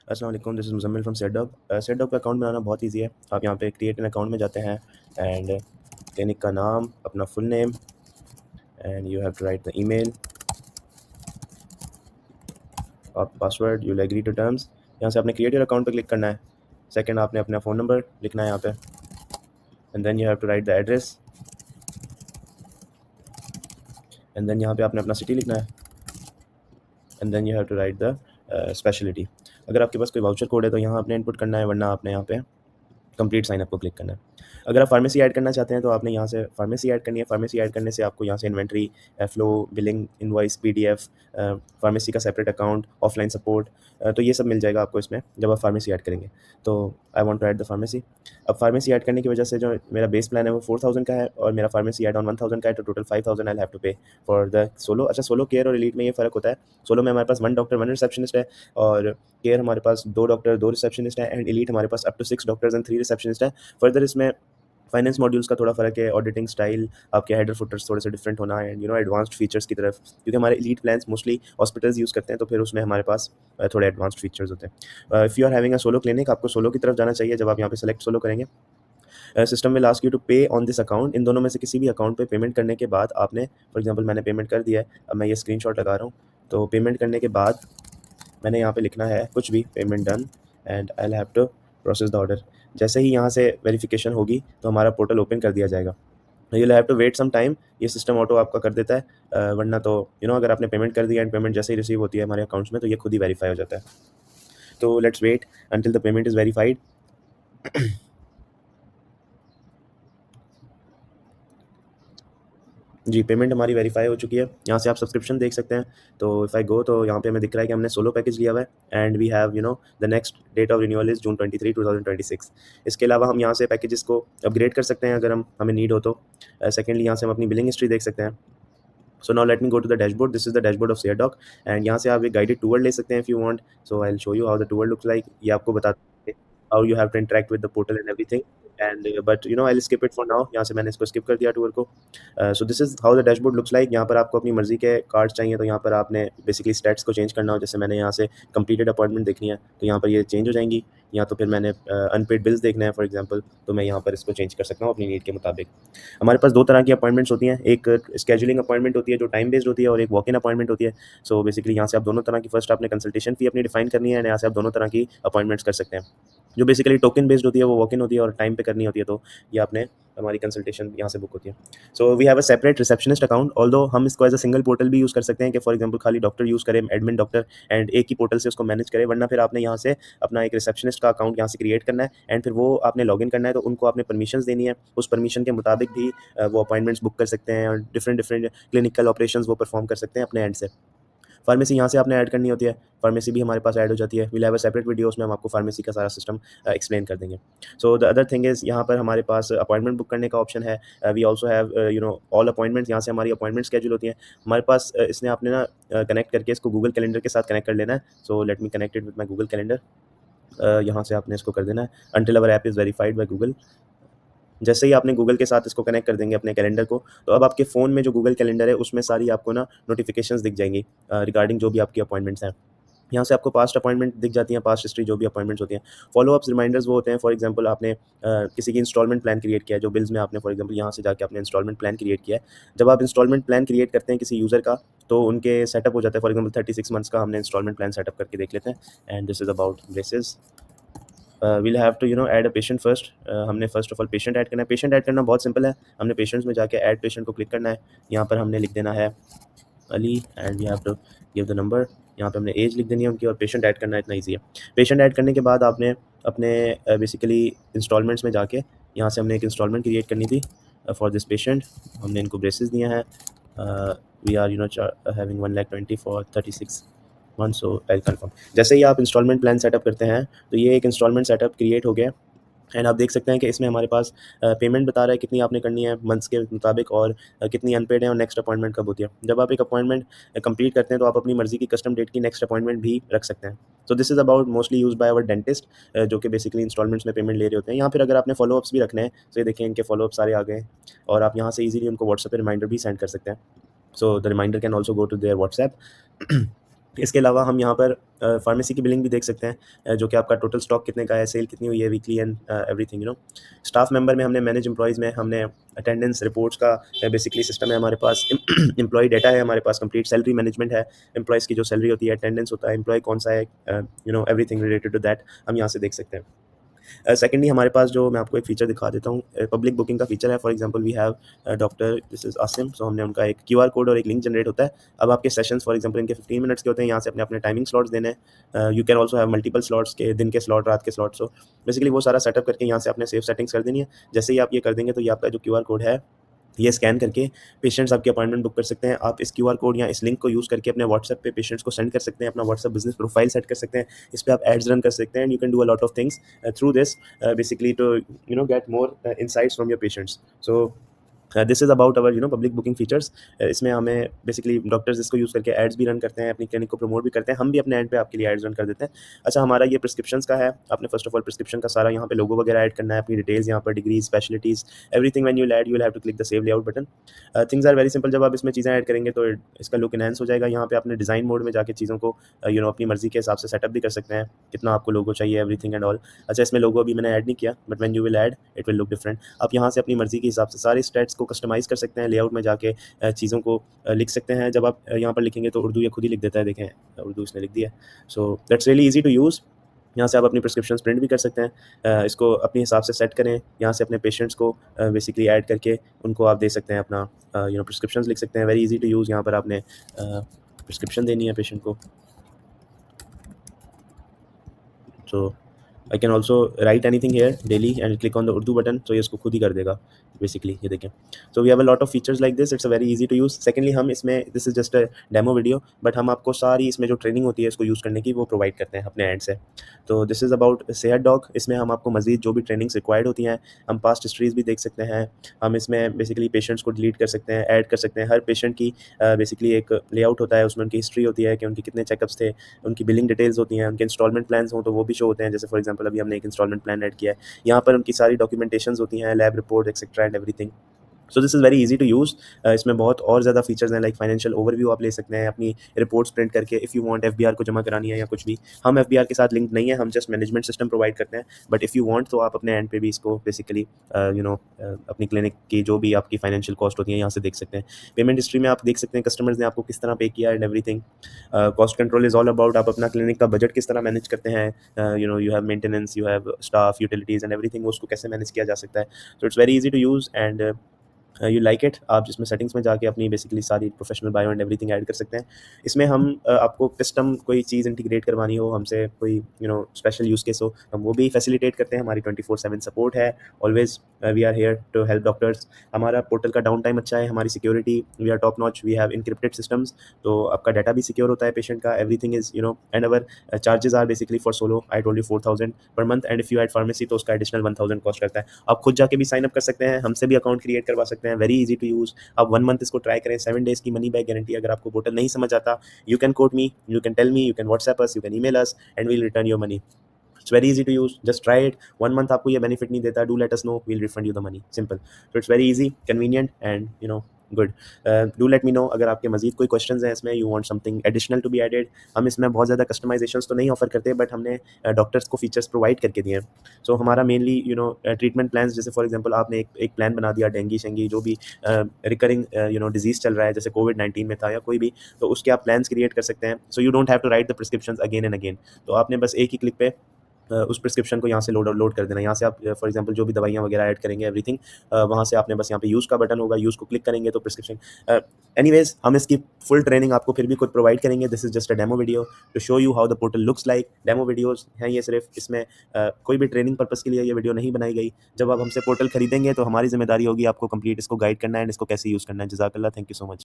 अस्सलाम वालेकुम, this is Muzammil from सेटडॉग। सेटडॉग पे अकाउंट बनाना बहुत ईज़ी है। आप यहाँ पे क्रिएट एन अकाउंट में जाते हैं एंड क्लिनिक का नाम, अपना full name and you have to write the email और password, you will agree to terms. यहाँ से आपने क्रिएट योर अकाउंट पे क्लिक करना है। सेकंड आपने अपना फ़ोन नंबर लिखना है यहाँ पे and then you have to write the address and then यहाँ पे आपने अपना सिटी लिखना है and then you have to write the speciality. अगर आपके पास कोई वाउचर कोड है तो यहाँ आपने इनपुट करना है, वरना आपने यहाँ पे कंप्लीट साइन अप को क्लिक करना है। अगर आप फार्मेसी ऐड करना चाहते हैं तो आपने यहाँ से फार्मेसी ऐड करनी है। फार्मेसी ऐड करने से आपको यहाँ से inventory, flow, billing, invoice, PDF, pharmacy का सेपरेट अकाउंट, ऑफलाइन सपोर्ट, तो ये सब मिल जाएगा आपको इसमें जब आप फार्मेसी ऐड करेंगे। तो I want to add the pharmacy. अब फार्मेसी ऐड करने की वजह से जो मेरा बेस प्लान है वो 4000 का है और मेरा फार्मेसी ऐड ऑन 1000 का है, तो टोटल 5000 आई हैव टू पे फॉर द सोलो। अच्छा, सोलो, केयर और एलीट में ये फ़र्क होता है। सोलो में हमारे पास 1 डॉक्टर 1 रिसेप्शनिस्ट है और केयर हमारे पास 2 डॉक्टर 2 रिसेप्शनिस्ट हैं एंड एलीट हमारे पास up to 6 doctors and 3 receptionist हैं। फर्दर इसमें फाइनेंस मॉड्यूल्स का थोड़ा फ़र्क है, ऑडिटिंग स्टाइल, आपके हेडर फुटर्स थोड़े से डिफरेंट होना एंड एडवांस्ड फीचर्स की तरफ, क्योंकि हमारे elite plans mostly hospitals use करते हैं, तो फिर उसमें हमारे पास थोड़े एडवांस्ड फीचर्स होते हैं। If you are having a solo clinic, आपको सोलो की तरफ जाना चाहिए। जब आप यहाँ पे सेलेक्ट सोलो करेंगे, system will ask you to pay on this account. इन दोनों में से किसी भी अकाउंट पे पेमेंट करने के बाद आपने, फॉर एग्जांपल मैंने पेमेंट कर दिया है, अब मैं ये स्क्रीनशॉट लगा रहा हूँ। तो पेमेंट करने के बाद मैंने यहाँ पे लिखना है कुछ भी, payment done and I will have to process the order. जैसे ही यहाँ से वेरिफिकेशन होगी तो हमारा पोर्टल ओपन कर दिया जाएगा। You will have to wait some time, ये सिस्टम ऑटो आपका कर देता है, वरना तो अगर आपने पेमेंट कर दिया एंड पेमेंट जैसे ही रिसीव होती है हमारे अकाउंट्स में तो ये खुद ही वेरीफाई हो जाता है। तो let's wait until the payment is verified. जी, पेमेंट हमारी वेरीफाई हो चुकी है। यहाँ से आप सब्सक्रिप्शन देख सकते हैं। तो इफ़ आई गो तो यहाँ पे हमें दिख रहा है कि हमने सोलो पैकेज लिया हुआ है and we have the next date of renewal is June 23, 2026। इसके अलावा हम यहाँ से पैकेजेस को अपग्रेड कर सकते हैं अगर हमें नीड हो तो। सेकेंडली यहाँ से हम अपनी बिलिंग हिस्ट्री देख सकते हैं। So now let me go to the dashboard. This is the dashboard of Sayerdoc and यहाँ से आप एक गाइडेड टूर ले सकते हैं if you want. So I will show you how the tour looks like. ये आपको बताते हैं how you have to interact with the portal and everything and but I will skip it for now. यहाँ से मैंने इसको skip कर दिया टूर को। सो this is how the dashboard looks like. यहाँ पर आपको अपनी मर्ज़ी के कार्ड्स चाहिए तो यहाँ पर आपने बेसिकली स्टैट्स को चेंज करना हो। जैसे मैंने यहाँ से कंप्लीटेड अपॉइंटमेंट देखनी है तो यहाँ पर ये चेंज हो जाएंगी, या तो फिर मैंने अनपेड बिल्स देखना है फॉर एग्जांपल, तो मैं यहाँ पर इसको चेंज कर सकता हूँ अपनी नीड के मुताबिक। हमारे पास 2 तरह की अपॉइंटमेंट्स होती हैं, एक शेड्यूलिंग अपॉइंटमेंट होती है जो टाइम बेस्ड होती है और एक वॉक इन अपॉइंटमेंट होती है। सो बेसिकली यहाँ से आप दोनों तरह की, फर्स्ट आपने कंसल्टेशन फ़ी अपनी डिफाइन करनी है एंड यहाँ से आप दोनों तरह की अपॉइंटमेंट्स कर सकते हैं। जो बेसिकली टोकन बेस्ड होती है वो वॉक इन होती है और टाइम पे करनी होती है, तो ये आपने हमारी कंसल्टेशन यहाँ से बुक होती है। So we have a separate receptionist account, although हम इसको एज अ सिंगल पोर्टल भी यूज़ कर सकते हैं कि फॉर एग्जांपल खाली डॉक्टर यूज़ करें, एडमिन डॉक्टर, एंड एक ही पोर्टल से उसको मैनेज करें, वरना फिर आपने यहाँ से अपना एक रिसेप्शनिस्ट का अकाउंट यहाँ से क्रिएट करना है एंड फिर वो आपने लॉगिन करना है, तो उनको आपने परमिशंस देनी है। उस परमिशन के मुताबिक भी वो अपॉइंटमेंट्स बुक कर सकते हैं और डिफरेंट डिफरेंट क्लिनिकल ऑपरेशंस वो परफॉर्म कर सकते हैं अपने एंड से। फार्मेसी यहाँ से आपने ऐड करनी होती है, फार्मेसी भी हमारे पास ऐड हो जाती है। We'll have a separate video, उसमें हम आपको फार्मेसी का सारा सिस्टम एक्सप्लेन कर देंगे। So the other thing is, यहाँ पर हमारे पास अपॉइंटमेंट बुक करने का ऑप्शन है। We also have all appointments. यहाँ से हमारी अपॉइंटमेंट स्केड्यूल होती है हमारे पास। इसने आपने ना कनेक्ट करके इसको गूगल कैलेंडर के साथ कनेक्ट कर लेना है। So let me connect it with my Google calendar. यहाँ से आपने इसको कर देना है until our app is verified by Google. जैसे ही आपने गूगल के साथ इसको कनेक्ट कर देंगे अपने कैलेंडर को, तो अब आपके फ़ोन में जो गूगल कैलेंडर है उसमें सारी आपको ना नोटिफिकेशंस दिख जाएंगी रिगार्डिंग जो भी आपकी अपॉइंटमेंट्स हैं। यहाँ से आपको पास्ट अपॉइंटमेंट दिख जाती हैं, पास्ट हिस्ट्री जो भी अपॉइंटमेंट्स होती हैं। फॉलो अप्स रिमाइंडर्स वो होते हैं, फॉर एग्जांपल आपने किसी की इंस्टॉलमेंट प्लान क्रिएट किया है, जो बिल्स में आपने फॉर एग्जांपल यहाँ से जाके आपने इंस्टॉलमेंट प्लान क्रिएट किया है। जब आप इंस्टॉलमेंट प्लान क्रिएट करते हैं किसी यूज़र का, तो उनके सेटअप हो जाता है। फॉर एग्जांपल 36 मंथ्स का हमने इंस्टॉलमेंट प्लान सेटअप करके देख लेते हैं and this is about braces. We'll have to add a patient first. हमने first of all patient add करना है। पेशेंट ऐड करना बहुत सिंपल है। हमने पेशेंट्स में जाके ऐड पेशेंट को क्लिक करना है। यहाँ पर हमने लिख देना है Ali and we have to give the number. यहाँ पे हमने एज लिख देनी है उनकी और पेशेंट ऐड करना इतना ईजी है। पेशेंट ऐड करने के बाद आपने अपने बेसिकली इंस्टॉलमेंट्स में जाके यहाँ से हमने एक इंस्टॉलमेंट क्रिएट करनी थी फॉर दिस पेशेंट। हमने इनको ब्रेसेस दिए हैं। We are having 1,20,000 for 36 month, so I confirm. जैसे ही आप इंस्टॉलमेंट प्लान सेटअप करते हैं तो ये एक इंस्टॉलमेंट सेटअप क्रिएट हो गया एंड आप देख सकते हैं कि इसमें हमारे पास पेमेंट बता रहा है कितनी आपने करनी है मंथ्स के मुताबिक और कितनी अनपेड है और नेक्स्ट अपॉइंटमेंट कब होती है। जब आप एक अपॉइंटमेंट कंप्लीट करते हैं तो आप अपनी मर्जी की कस्टम डेट की नेक्स्ट अपॉइंटमेंट भी रख सकते हैं। So this is about mostly use by our dentist, जो कि बेसिकली इंस्टॉलमेंट्स में पेमेंट ले रहे होते हैं। यहाँ फिर अगर आपने फॉलोअप्स भी रखने हैं तो ये देखें इनके फॉलोअप सारे आ गए हैं और आप यहाँ से ईजिली उनको व्हाट्सएप पर रिमाइंडर भी सेंड कर सकते हैं। So the reminder can also go to their WhatsApp इसके अलावा हम यहाँ पर फार्मेसी की बिलिंग भी देख सकते हैं, जो कि आपका टोटल स्टॉक कितने का है, सेल कितनी हुई है weekly and everything staff member में हमने मैनेज एम्प्लॉयज़ में हमने अटेंडेंस रिपोर्ट्स का बेसिकली सिस्टम है हमारे पास, एम्प्लॉय डाटा है हमारे पास, कंप्लीट सैलरी मैनेजमेंट है, एम्प्लॉयज़ की जो सैलरी होती है, अटेंडेंस होता है, एम्प्लॉय कौन सा है, एवरीथिंग रिलेटेड टू दैट हम यहाँ से देख सकते हैं। सेकेंडली हमारे पास जो मैं आपको एक फीचर दिखा देता हूँ, पब्लिक बुकिंग का फीचर है। For example we have doctor this is Asim, so हमने उनका एक क्यूआर कोड और एक लिंक जनरेट होता है। अब आपके सेशंस फॉर एग्जांपल इनके 15 मिनट्स के होते हैं, यहाँ से अपने अपने टाइमिंग स्लॉट्स देने हैं। You can also have multiple slots के, दिन के स्लॉट, रात के स्लॉट। सो बेसिकली वो सारा सेटअप करके यहाँ से आपने सेव सेटिंग्स कर देनी है। जैसे ही आप ये कर देंगे तो ये आपका जो क्यूआर कोड है ये स्कैन करके पेशेंट्स आपकी अपॉइंटमेंट बुक कर सकते हैं। आप इस क्यूआर कोड या इस लिंक को यूज़ करके अपने व्हाट्सएप पे पेशेंट्स को सेंड कर सकते हैं, अपना व्हाट्सएप बिजनेस प्रोफाइल सेट कर सकते हैं, इस पे आप एड्स रन कर सकते हैं and you can do a lot of things through this basically to get more insights from your patients. So this is about our public booking features. इसमें हमें बेसिकली डॉक्टर्स इसको यूज़ करके ads भी run करते हैं, अपनी clinic को promote भी करते हैं, हम भी अपने एंड पे आपके लिए एड्स रन कर देते हैं। अच्छा, हमारा ये प्रिस्क्रिप्शंस का है। आपने फर्स्ट ऑफ ऑल प्रिस्क्रिप्शन का सारा यहाँ पे लोगो वगैरह ऐड करना है, अपनी डिटेल्स यहाँ पर, degrees, specialities, everything when you will add you will have to click the save layout button. Things are very simple. जब आप इसमें चीज़ें ऐड करेंगे तो इसका लुक इनहेंस हो जाएगा। यहाँ पे आपने डिज़ाइन मोड में जाके चीज़ों को अपनी मर्जी के हिसाब से सेटअप भी कर सकते हैं, कितना आपको लोगो चाहिए, एवरीथिंग एंड ऑल। अच्छा, इसमें लोगो अभी मैंने ऐड नहीं किया, but when you will add it will look different. आप यहाँ से अपनी मर्जी के हिसाब से सारे स्टेट्स को कस्टमाइज़ कर सकते हैं, लेआउट में जाके चीज़ों को लिख सकते हैं। जब आप यहाँ पर लिखेंगे तो उर्दू ये खुद ही लिख देता है, देखें उर्दू इसने लिख दिया। So that's really easy to use. यहाँ से आप अपनी प्रिस्क्रिप्शन प्रिंट भी कर सकते हैं, इसको अपने हिसाब से सेट करें। यहाँ से अपने पेशेंट्स को बेसिकली ऐड करके उनको आप दे सकते हैं, अपना प्रिस्क्रिप्शन लिख सकते हैं। Very easy to use. यहाँ पर आपने प्रिस्क्रिप्शन देनी है पेशेंट को। So I can also write anything here daily and click on the Urdu button, तो ये इसको खुद ही कर देगा बेसिकली, ये देखें। So we have a lot of features like this, it's a very easy to use. Secondly हम इसमें, this is just a demo video, but हम आपको सारी इसमें जो ट्रेनिंग होती है इसको यूज़ करने की वो प्रोवाइड करते हैं अपने एंड से। तो दिस इज़ अबाउट सेहत डॉग। इसमें हम आपको मजीद जो भी ट्रेनिंग्स रिक्वायर्ड होती हैं, हम पास्ट हिस्ट्रीज़ भी देख सकते हैं। हम इसमें बेसिकली पेशेंट्स को डिलीट कर सकते हैं, ऐड कर सकते हैं। हर पेशेंट की बेसिकली एक लेआउट होता है, उसमें उनकी हिस्ट्री होती है कि उनके कितने चेकअप्स थे, उनकी बिलिंग डिटेल्स होती हैं, उनके इंस्टॉलमेंट प्लान्स हों तो वो भी शो होते हैं। जैसे फॉर एग्जांपल अभी हमने एक इंस्टॉलमेंट प्लान ऐड किया है, यहाँ पर उनकी सारी डॉक्यूमेंटेशंस होती हैं, lab report etcetera and everything. So this is very easy to use. इसमें बहुत और ज़्यादा फीचर्स हैं, लाइक फाइनेंशियल ओवरव्यू आप ले सकते हैं, अपनी रिपोर्ट्स प्रिंट करके, इफ़ यू वांट एफबीआर को जमा करानी है या कुछ भी। हम एफबीआर के साथ लिंक नहीं है, हम जस्ट मैनेजमेंट सिस्टम प्रोवाइड करते हैं, बट इफ़ यू वांट तो आप अपने एंड पे भी इसको बेसिकली अपनी क्लिनिक की जो भी आपकी फाइनेंशियल कॉस्ट होती है यहाँ से देख सकते हैं। पेमेंट हिस्ट्री में आप देख सकते हैं कस्टमर्स ने आपको किस तरह पे किया and everything. Cost control is all about आप अपना क्लिनिक का बजट किस तरह मैनेज करते हैं, you have maintenance, you have staff, utilities and everything, उसको कैसे मैनेज किया जा सकता है। So it's very easy to use and you like it. आप जिसमें सेटिंग्स में जाके अपनी बेसिकली सारी professional bio and everything add कर सकते हैं। इसमें हम आपको कस्टम कोई चीज़ इंटीग्रेट करवानी हो हमसे, कोई स्पेशल यूज़ केस हो, हम वो भी फैसिलिटेट करते हैं। हमारी 24/7 सपोर्ट है, always we are here to help doctors. हमारा पोर्टल का डाउन टाइम अच्छा है, हमारी security we are top notch, we have encrypted systems, तो आपका डाटा भी सिक्योर होता है पेशेंट का, everything is and our charges are basically for solo I told you 4000 per month and if you add pharmacy तो उसका additional 1000 cost करता है। आप खुद जाके भी साइन अप कर सकते हैं, हमसे भी अकाउंट क्रिएट करवा सकते हैं, वेरी इजी टू यूज़। आप 1 मंथ इसको ट्राई करें, 7 डेज़ की मनी बैक गारंटी। अगर आपको पोर्टल नहीं समझ आता, you can quote me, you can tell me, you can WhatsApp us, you can email us and we will return your money. It's very easy to use, just try it. 1 month आपको ये benefit नहीं देता, do let us know, we will refund you the money, simple. So it's very easy, convenient and good. Do let me know अगर आपके मजीद कोई questions हैं इसमें, you want something additional to be added. हम इसमें बहुत ज़्यादा कस्टमाइजेशंस तो नहीं ऑफर करते, बट हमने डॉक्टर्स को फीचर्स प्रोवाइड करके दिए हैं। सो हमारा मेनली ट्रीटमेंट प्लान्स, जैसे फॉर एग्जांपल आपने एक प्लान बना दिया, डेंगी शेंगी जो भी रिकरिंग डिजीज़ चल रहा है, जैसे कोविड-19 में था या कोई भी, तो उसके आप प्लान्स क्रिएट कर सकते हैं। So you don't have to write the prescriptions again and again. तो आपने बस एक ही क्लिक पे उस प्रिस्क्रिप्शन को यहाँ से लोड कर देना। यहाँ से आप फॉर एग्जांपल जो भी दवाइयाँ वगैरह ऐड करेंगे एवरीथिंग, वहाँ से आपने बस यहाँ पे यूज़ का बटन होगा, यूज़ को क्लिक करेंगे तो प्रिस्क्रिप्शन। एनीवेज हम इसकी फुल ट्रेनिंग आपको फिर भी खुद प्रोवाइड करेंगे। This is just a demo video to show you how the portal looks like. Demo videos हैं ये सिर्फ, इसमें कोई भी ट्रेनिंग पर्पज़ के लिए ये वीडियो नहीं बनाई गई। जब आप हमसे पोर्टल खरीदेंगे तो हमारी जिम्मेदारी होगी आपको कंप्लीट इसको गाइड करना है एंड इसको कैसे यूज़ करना है। जज़ाकल्लाह, थैंक यू सो मच।